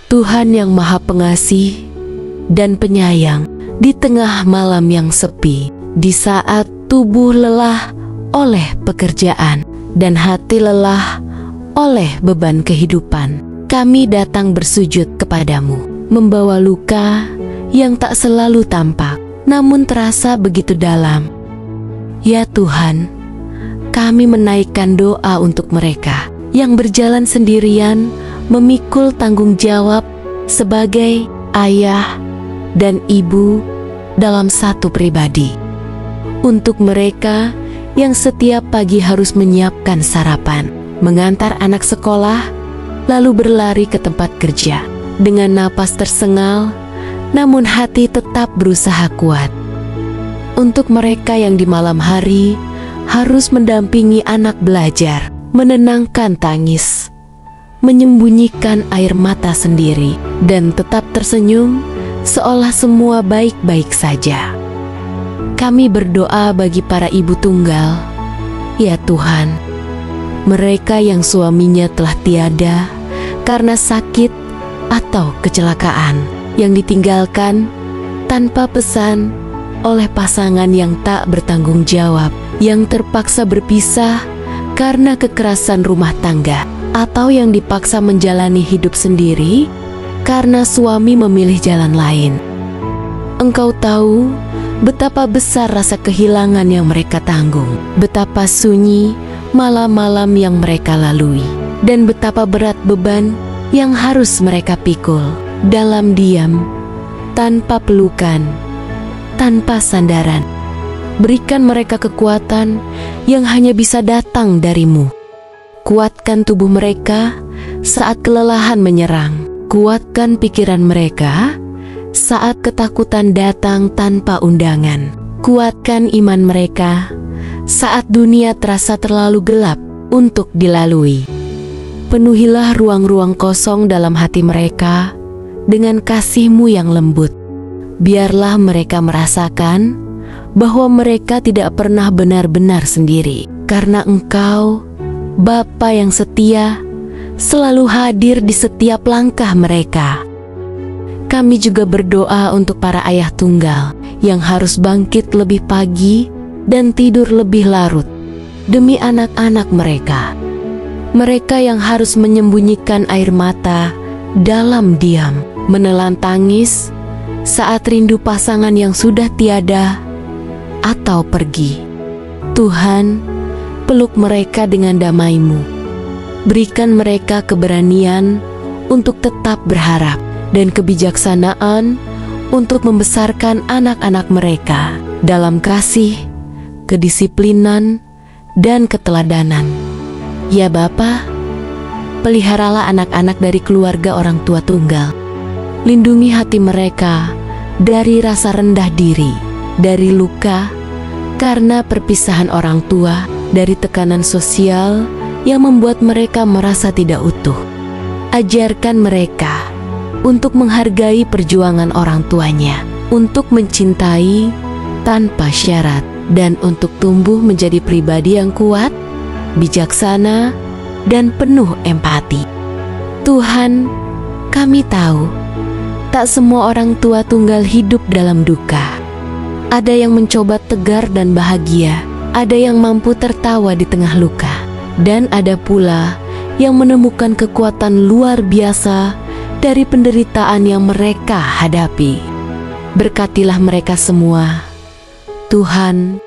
Tuhan yang Maha Pengasih dan Penyayang di tengah malam yang sepi, di saat tubuh lelah oleh pekerjaan dan hati lelah oleh beban kehidupan, kami datang bersujud kepadamu, membawa luka yang tak selalu tampak, namun terasa begitu dalam. Ya Tuhan, kami menaikkan doa untuk mereka yang berjalan sendirian, memikul tanggung jawab sebagai ayah dan ibu dalam satu pribadi. Untuk mereka yang setiap pagi harus menyiapkan sarapan, mengantar anak sekolah, lalu berlari ke tempat kerja dengan napas tersengal, namun hati tetap berusaha kuat. Untuk mereka yang di malam hari harus mendampingi anak belajar, menenangkan tangis, menyembunyikan air mata sendiri, dan tetap tersenyum seolah semua baik-baik saja. Kami berdoa bagi para ibu tunggal. Ya Tuhan, mereka yang suaminya telah tiada karena sakit atau kecelakaan, yang ditinggalkan tanpa pesan oleh pasangan yang tak bertanggung jawab, yang terpaksa berpisah karena kekerasan rumah tangga, atau yang dipaksa menjalani hidup sendiri karena suami memilih jalan lain. Engkau tahu betapa besar rasa kehilangan yang mereka tanggung, betapa sunyi malam-malam yang mereka lalui, dan betapa berat beban yang harus mereka pikul dalam diam, tanpa pelukan, tanpa sandaran. Berikan mereka kekuatan yang hanya bisa datang darimu. Kuatkan tubuh mereka saat kelelahan menyerang. Kuatkan pikiran mereka saat ketakutan datang tanpa undangan. Kuatkan iman mereka saat dunia terasa terlalu gelap untuk dilalui. Penuhilah ruang-ruang kosong dalam hati mereka dengan kasih-Mu yang lembut. Biarlah mereka merasakan bahwa mereka tidak pernah benar-benar sendiri, karena Engkau, Bapa yang setia, selalu hadir di setiap langkah mereka. Kami juga berdoa untuk para ayah tunggal yang harus bangkit lebih pagi dan tidur lebih larut demi anak-anak mereka. Mereka yang harus menyembunyikan air mata dalam diam, menelan tangis saat rindu pasangan yang sudah tiada atau pergi. Tuhan, peluk mereka dengan damai-Mu. Berikan mereka keberanian untuk tetap berharap dan kebijaksanaan untuk membesarkan anak-anak mereka dalam kasih, kedisiplinan, dan keteladanan. Ya Bapa, peliharalah anak-anak dari keluarga orang tua tunggal. Lindungi hati mereka dari rasa rendah diri, dari luka karena perpisahan orang tua, dari tekanan sosial yang membuat mereka merasa tidak utuh. Ajarkan mereka untuk menghargai perjuangan orang tuanya, untuk mencintai tanpa syarat, dan untuk tumbuh menjadi pribadi yang kuat, bijaksana, dan penuh empati. Tuhan, kami tahu tak semua orang tua tunggal hidup dalam duka. Ada yang mencoba tegar dan bahagia, ada yang mampu tertawa di tengah luka, dan ada pula yang menemukan kekuatan luar biasa dari penderitaan yang mereka hadapi. Berkatilah mereka semua. Tuhan,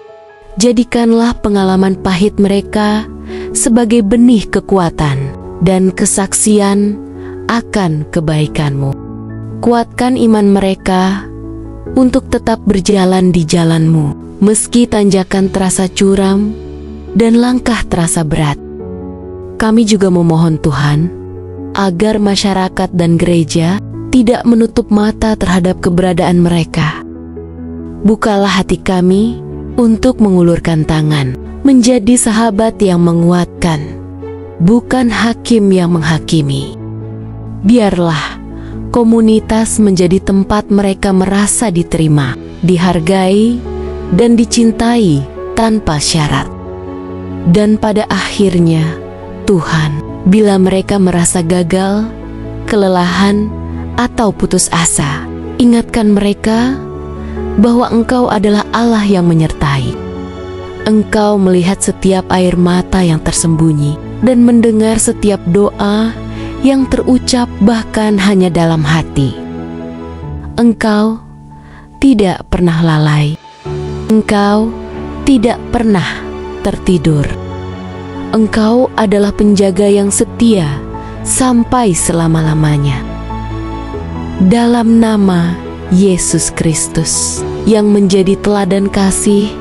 jadikanlah pengalaman pahit mereka sebagai benih kekuatan dan kesaksian akan kebaikan-Mu. Kuatkan iman mereka untuk tetap berjalan di jalan-Mu, meski tanjakan terasa curam dan langkah terasa berat. Kami juga memohon Tuhan, agar masyarakat dan gereja tidak menutup mata terhadap keberadaan mereka. Bukalah hati kami untuk mengulurkan tangan, menjadi sahabat yang menguatkan, bukan hakim yang menghakimi. Biarlah komunitas menjadi tempat mereka merasa diterima, dihargai, dan dicintai tanpa syarat. Dan pada akhirnya, Tuhan, bila mereka merasa gagal, kelelahan, atau putus asa. Ingatkan mereka bahwa Engkau adalah Allah yang menyertai. Engkau melihat setiap air mata yang tersembunyi dan mendengar setiap doa yang terucap bahkan hanya dalam hati. Engkau tidak pernah lalai. Engkau tidak pernah tertidur. Engkau adalah penjaga yang setia sampai selama-lamanya. Dalam nama Yesus Kristus yang menjadi teladan kasih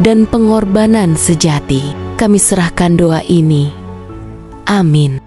dan pengorbanan sejati, kami serahkan doa ini. Amin.